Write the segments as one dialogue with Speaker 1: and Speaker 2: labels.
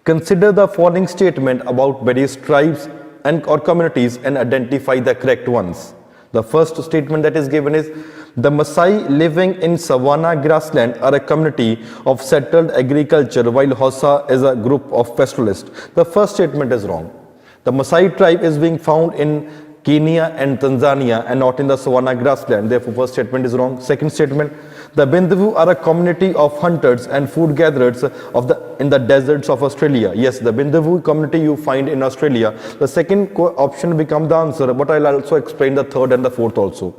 Speaker 1: Consider the following statement about various tribes and or communities and identify the correct ones. The first statement that is given is the Maasai living in savanna grassland are a community of settled agriculture while Hausa is a group of pastoralists. The first statement is wrong. The Maasai tribe is being found in Kenya and Tanzania and not in the savanna grassland. Therefore, first statement is wrong. Second statement, the Bindavu are a community of hunters and food gatherers in the deserts of Australia. Yes, the Bindavu community you find in Australia. The second option becomes the answer, but I'll also explain the third and the fourth also.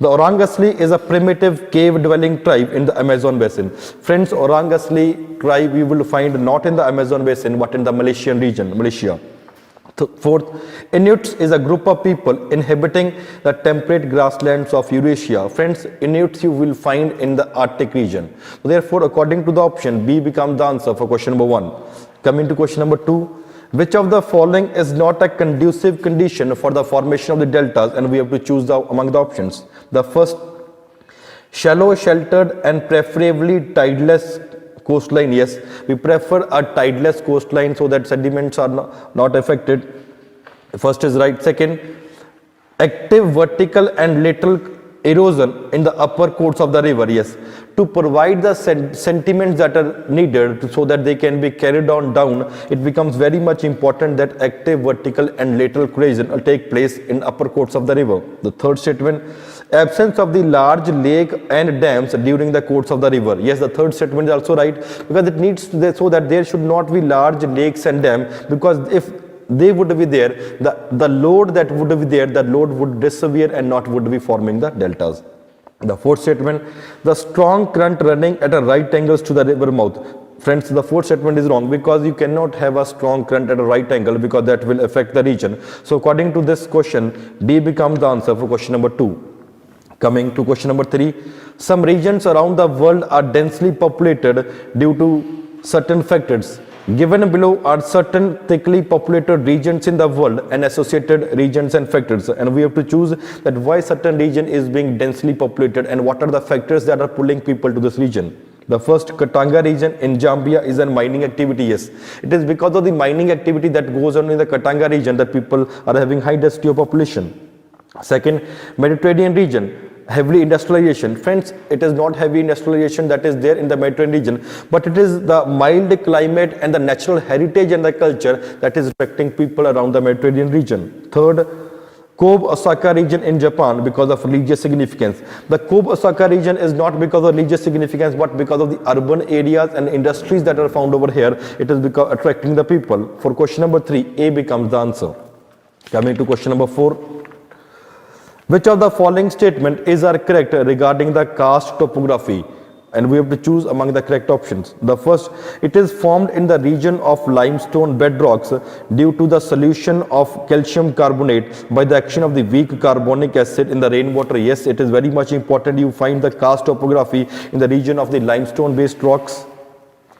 Speaker 1: The Orang Asli is a primitive cave-dwelling tribe in the Amazon basin. Friends, Orang Asli tribe you will find not in the Amazon basin, but in the Malaysian region, Malaysia. Fourth, Inuits is a group of people inhabiting the temperate grasslands of Eurasia. Friends, Inuits you will find in the Arctic region. Therefore, according to the option, B becomes the answer for question number 1. Coming to question number 2, which of the following is not a conducive condition for the formation of the deltas, and we have to choose among the options. The first, shallow, sheltered and preferably tideless coastline. Yes, we prefer a tideless coastline so that sediments are not affected. First is right. Second, active vertical and lateral erosion in the upper course of the river. Yes, to provide the sediments that are needed so that they can be carried on down, it becomes very much important that active vertical and lateral corrosion will take place in upper course of the river. The third statement, absence of the large lake and dams during the course of the river. Yes, the third statement is also right, because it needs to so that there should not be large lakes and dams, because if they would be there, the load that would be there, the load would disappear and not would be forming the deltas. The fourth statement, the strong current running at a right angles to the river mouth. Friends, the fourth statement is wrong, because you cannot have a strong current at a right angle, because that will affect the region. So according to this question, D becomes the answer for question number 2. Coming to question number 3, some regions around the world are densely populated due to certain factors. Given below are certain thickly populated regions in the world and associated regions and factors, and we have to choose that why certain region is being densely populated and what are the factors that are pulling people to this region. The first, Katanga region in Zambia is a mining activity. Yes, it is because of the mining activity that goes on in the Katanga region that people are having high density of population. Second, Mediterranean region, heavily industrialization. Friends, it is not heavy industrialization that is there in the Mediterranean region, but it is the mild climate and the natural heritage and the culture that is affecting people around the Mediterranean region. Third, Kobe Osaka region in Japan because of religious significance. The Kobe Osaka region is not because of religious significance, but because of the urban areas and industries that are found over here. It is because attracting the people. For question number 3, A becomes the answer. Coming to question number 4. Which of the following statement is correct regarding the karst topography? And we have to choose among the correct options. The first, it is formed in the region of limestone bedrocks due to the solution of calcium carbonate by the action of the weak carbonic acid in the rainwater. Yes, it is very much important you find the karst topography in the region of the limestone based rocks.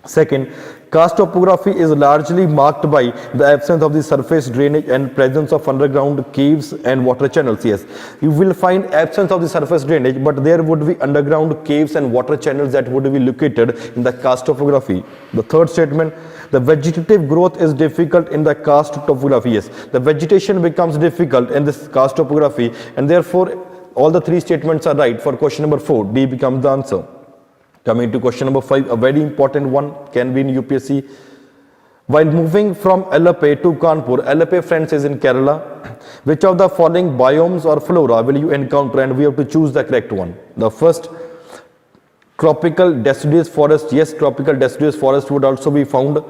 Speaker 1: Second, karst topography is largely marked by the absence of the surface drainage and presence of underground caves and water channels. Yes, you will find absence of the surface drainage, but there would be underground caves and water channels that would be located in the karst topography. The third statement, the vegetative growth is difficult in the karst topography. Yes, the vegetation becomes difficult in this karst topography, and therefore all the 3 statements are right. For question number 4, D becomes the answer. Coming to question number 5, a very important one, can be in UPSC. While moving from Alleppey to Kanpur, Alleppey, friends, is in Kerala. Which of the following biomes or flora will you encounter? And we have to choose the correct one. The first, tropical deciduous forest. Yes, tropical deciduous forest would also be found.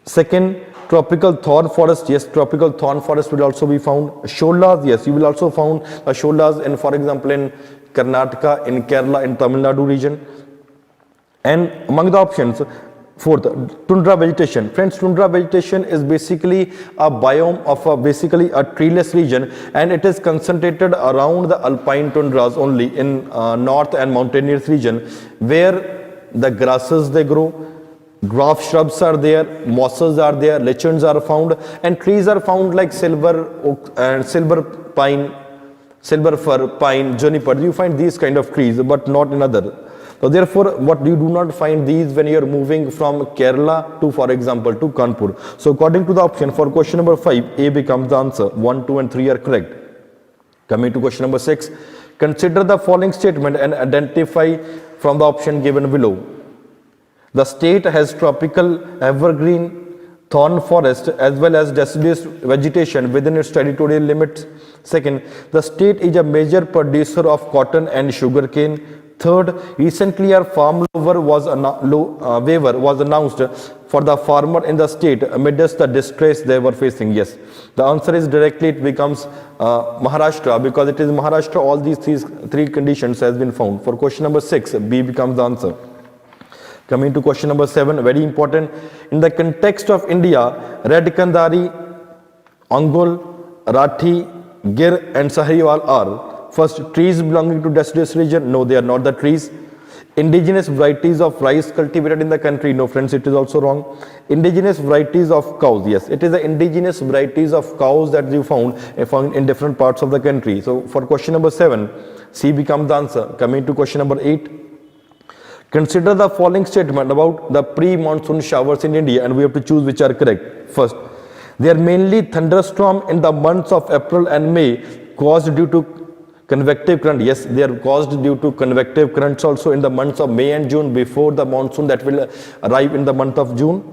Speaker 1: Second, tropical thorn forest. Yes, tropical thorn forest would also be found. Sholas. Yes, you will also found sholas in, for example, in Karnataka, in Kerala, in Tamil Nadu region. And among the options, fourth, tundra vegetation. Friends, tundra vegetation is basically a biome of basically a treeless region, and it is concentrated around the alpine tundras only in north and mountainous region, where the grasses they grow, dwarf shrubs are there, mosses are there, lichens are found, and trees are found like silver oak and silver pine, silver fir, pine, juniper. You find these kind of trees, but not in other. So therefore, what you do not find these when you are moving from Kerala to, for example, to Kanpur. So according to the option for question number 5, A becomes the answer. 1, 2 and 3 are correct. Coming to question number 6, consider the following statement and identify from the option given below. The state has tropical evergreen thorn forest as well as deciduous vegetation within its territorial limits. Second, the state is a major producer of cotton and sugarcane. Third, recently a farm waiver was announced for the farmer in the state amidst the distress they were facing. Yes, the answer is directly it becomes Maharashtra, because it is Maharashtra all these three conditions has been found. For question number 6, B becomes the answer. Coming to question number 7, very important. In the context of India, Red Kandari, Angul, Rathi, Gir and Sahiwal are: first, trees belonging to deciduous region. No, they are not the trees. Indigenous varieties of rice cultivated in the country. No, friends, it is also wrong. Indigenous varieties of cows. Yes, it is the indigenous varieties of cows that you found in different parts of the country. So for question number 7, C becomes the answer. Coming to question number 8, consider the following statement about the pre-monsoon showers in India, and we have to choose which are correct. First, they are mainly thunderstorm in the months of April and May caused due to convective current. Yes, they are caused due to convective currents also in the months of May and June before the monsoon that will arrive in the month of June.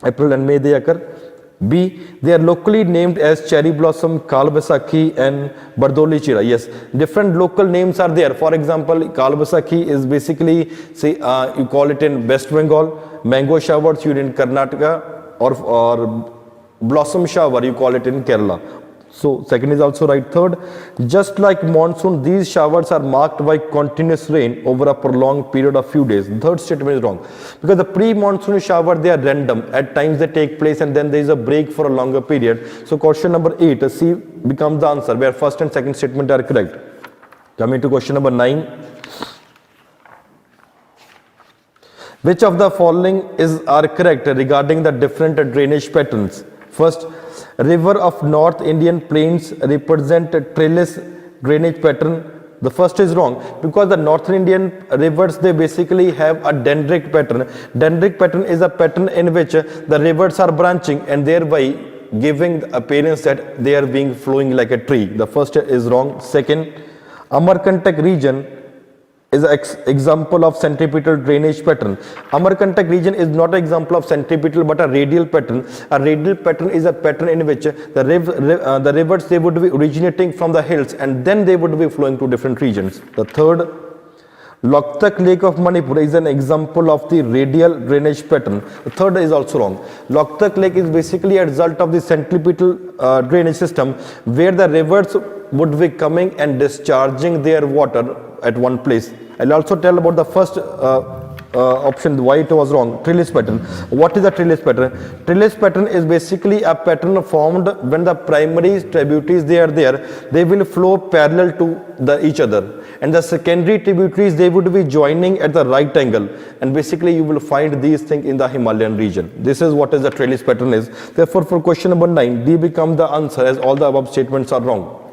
Speaker 1: April and May they occur. B, they are locally named as cherry blossom, Kalbasakhi and Bardoli Chira. Yes, different local names are there. For example, Kalbasakhi is basically, say, you call it in West Bengal, mango showers you in Karnataka, or blossom shower you call it in Kerala. So second is also right. Third, just like monsoon, these showers are marked by continuous rain over a prolonged period of few days. The third statement is wrong, because the pre-monsoon shower, they are random. At times they take place and then there is a break for a longer period. So question number 8, C becomes the answer, where first and second statement are correct. Coming to question number 9, which of the following are correct regarding the different drainage patterns? First, river of North Indian plains represent a trellis drainage pattern. The first is wrong, because the North Indian rivers, they basically have a dendritic pattern. Dendritic pattern is a pattern in which the rivers are branching and thereby giving the appearance that they are being flowing like a tree. The first is wrong. Second, Amarkantak region is an example of centripetal drainage pattern. Amarkantak region is not an example of centripetal but a radial pattern. A radial pattern is a pattern in which the rivers, they would be originating from the hills and then they would be flowing to different regions. The third, Loktak Lake of Manipur is an example of the radial drainage pattern. The third is also wrong. Loktak Lake is basically a result of the centripetal drainage system, where the rivers would be coming and discharging their water at one place. I'll also tell about the first option, why it was wrong. Trellis pattern. What is a trellis pattern? Trellis pattern is basically a pattern formed when the primary tributaries, they are there, they will flow parallel to each other, and the secondary tributaries, they would be joining at the right angle, and basically you will find these things in the Himalayan region. This is what is the trellis pattern is. Therefore for question number 9, D becomes the answer, as all the above statements are wrong.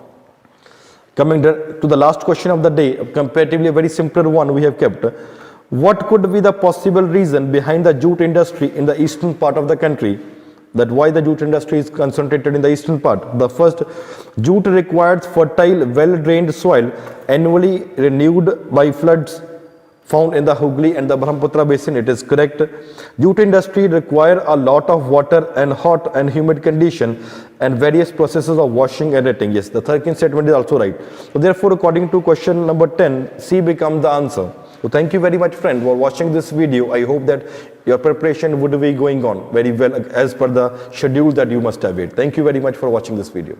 Speaker 1: Coming to the last question of the day, comparatively a very simpler one we have kept. What could be the possible reason behind the jute industry in the eastern part of the country? That why the jute industry is concentrated in the eastern part. The first, jute requires fertile, well-drained soil annually renewed by floods found in the Hooghly and the Brahmaputra basin. It is correct. Jute industry require a lot of water and hot and humid condition and various processes of washing and wetting. Yes, the third statement is also right. So therefore, according to question number 10, C becomes the answer. So thank you very much, friend, for watching this video. I hope that your preparation would be going on very well as per the schedule that you must have made. Thank you very much for watching this video.